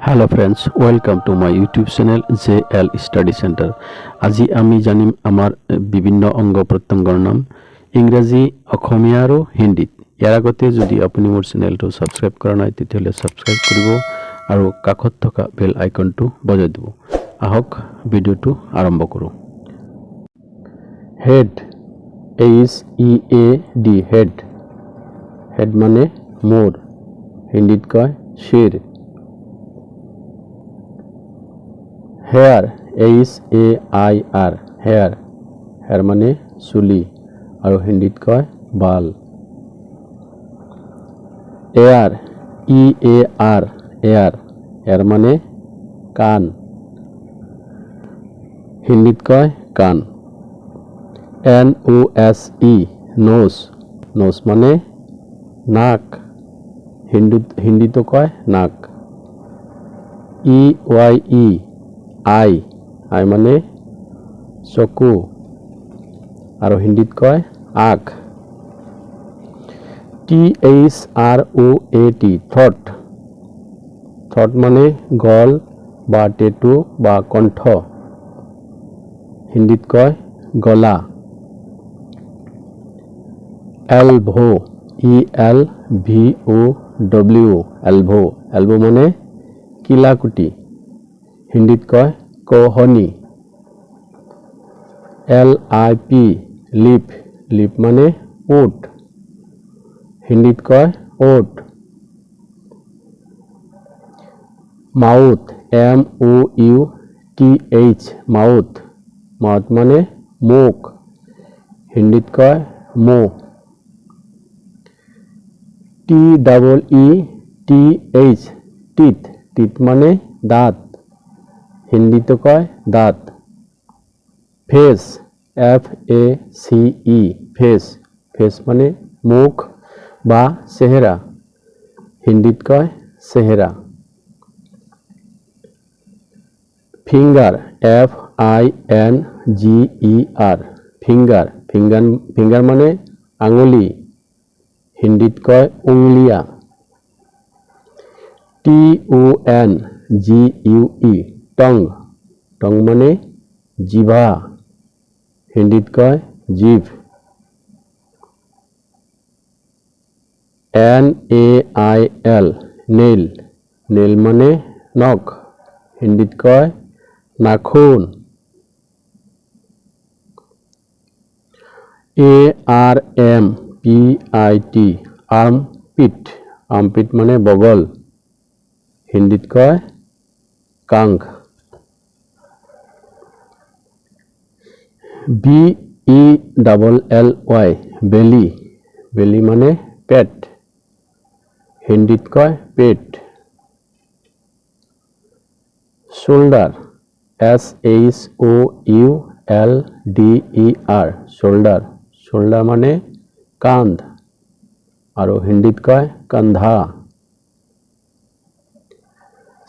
Hello friends, welcome to my YouTube channel JL Study Center. আজি আমি জানিম আমাৰ বিভিন্ন অংগ প্ৰত্যংগৰ নাম ইংৰাজী, অসমীয়া আৰু হিন্দীত। ইয়াৰ আগতে যদি আপুনি মোৰ চেনেলটো সাবস্ক্ৰাইব কৰা নাই তেতিয়াহ'লে সাবস্ক্ৰাইব কৰিব আৰু কাষত থকা বেল আইকনটো বজাই দিব। আহক ভিডিঅ'টো আৰম্ভ কৰোঁ। Head, HEAD, head. হেড মানে মূৰ, হিন্দীত কয় শিৰ। Hair, HAIR, hair. হেয়াৰ মানে চুলি আৰু হিন্দীত কয় বাল। Ear, EAR, ear. এয়াৰ মানে কাণ, হিন্দীত কয় কাণ। NOSE, nose. নোজ মানে নাক, হিন্দীতো কয় নাক। EYE, আই। আই মানে চকু আৰু হিন্দীত কয় আখ। THROAT, থ্ৰট। থ্ৰট মানে গল বা টেটু বা কণ্ঠ, হিন্দীত কয় গলা। এলভো, ELVOW, এলভো। এলভো মানে কিলাকুটি, হিন্দীত কয় কোহনি। LIP, lip. লিপ মানে ওঠ, হিন্দীত কয় ওঠ। Mouth, MOUTH, mouth. মাউথ মানে মুখ, হিন্দীত কয় মুখ। TEETH, teeth. টিথ মানে দাঁত, হিন্দীতে কয় দাঁত। Face, FACE, face. ফেস মানে মুখ বা চেহেৰা, হিন্দীত কয় চেহেৰা। Finger, FINGER, finger. ফিংগাৰ মানে আঙুলি, হিন্দীত কয় উংলিয়া। TONGUE, Tong. টং মানে জিভা, হিন্দীত কয় জিভ। NAIL, nail. নেইল মানে নখ, হিন্দীত কয় নাখুন। ARMPIT, আৰ্মপিট। আৰ্মপিট মানে বগল, হিন্দীত কয় কাংখ। BELLY, বেলি। বেলি মানে পেট, হিন্দীত কয় পেট। শোল্ডাৰ, SHOULDER, শোল্ডাৰ। শোল্ডাৰ মানে কান্ধ আৰু হিন্দীত কয় কন্ধা।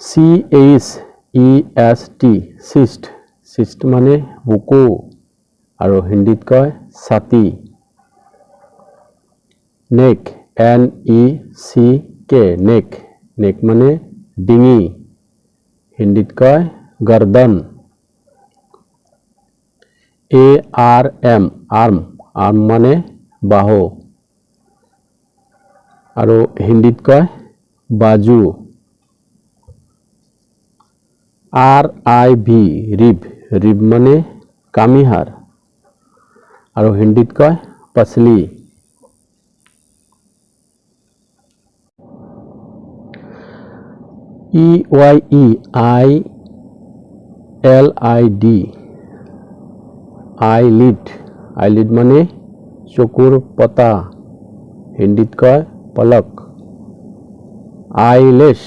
CHEST, চিষ্ট। চিষ্ট মানে বুকু আৰু হিন্দীত কয় ছাতি। নেক, NECK, নেক। নেক মানে ডিঙি, হিন্দীত কয় গৰ্দন। ARM, arm. আৰ্ম মানে বাহু আৰু হিন্দীত কয় বাজু। RIB, ৰিব। ৰিব মানে কামিহাৰ আৰু হিন্দীত কয় পচলি। EYE, ILID, eyelid. আইলিড মানে চকুৰ পতা, হিন্দীত কয় পলক। Eyelash,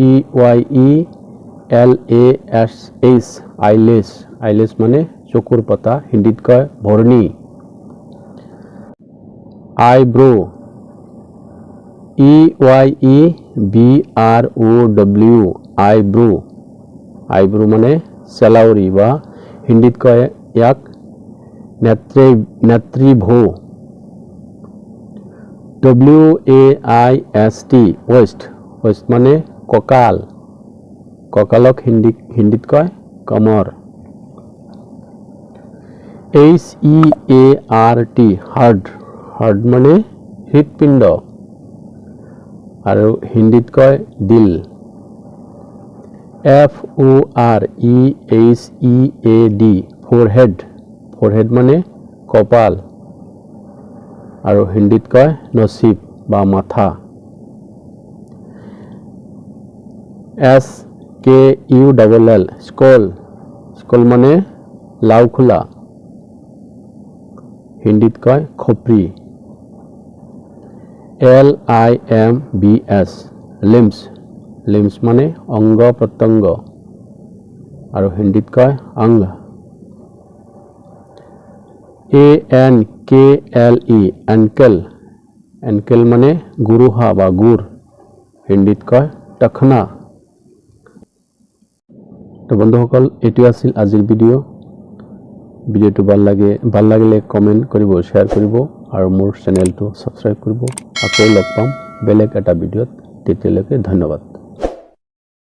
EYELASH, eyelash. আইলেছ মানে চকুৰ পতা, হিন্দীত কয় ভৰণি। আইব্ৰো, EYEBROW, আইব্ৰো। আইব্ৰো মানে চেলাউৰি বা হিন্দীত কয় ইয়াক নেত্ৰিভ্ৰু। WAIST, west. ৱেষ্ট মানে কঁকাল, কঁকালক হিন্দীত কয় কমৰ। HEART হাৰ্ট মানে হৃদপিণ্ড আৰু হিন্দীত কয় দিল। FOREHEAD ফৰহেড মানে কপাল আৰু হিন্দীত কয় নচিব বা মাথা। SKULL স্কল মানে লাও খোলা, হিন্দীত কয় খপৰি। LIMBS লিম্বছ মানে অংগ প্ৰত্যংগ আৰু হিন্দীত কয় অংগ। ANKLE এনকেল মানে গুৰুহা বা গুৰ, হিন্দীত কয় টখনা। তো বন্ধুসকল, এইটো আছিল আজিৰ ভিডিঅ'টো ভাল লাগিলে কমেণ্ট কৰিব, শ্বেয়াৰ কৰিব আৰু মোৰ চেনেলটো ছাবস্ক্ৰাইব কৰিব। আকৌ লগ পাম বেলেগ এটা ভিডিঅ'ত, তেতিয়ালৈকে ধন্যবাদ।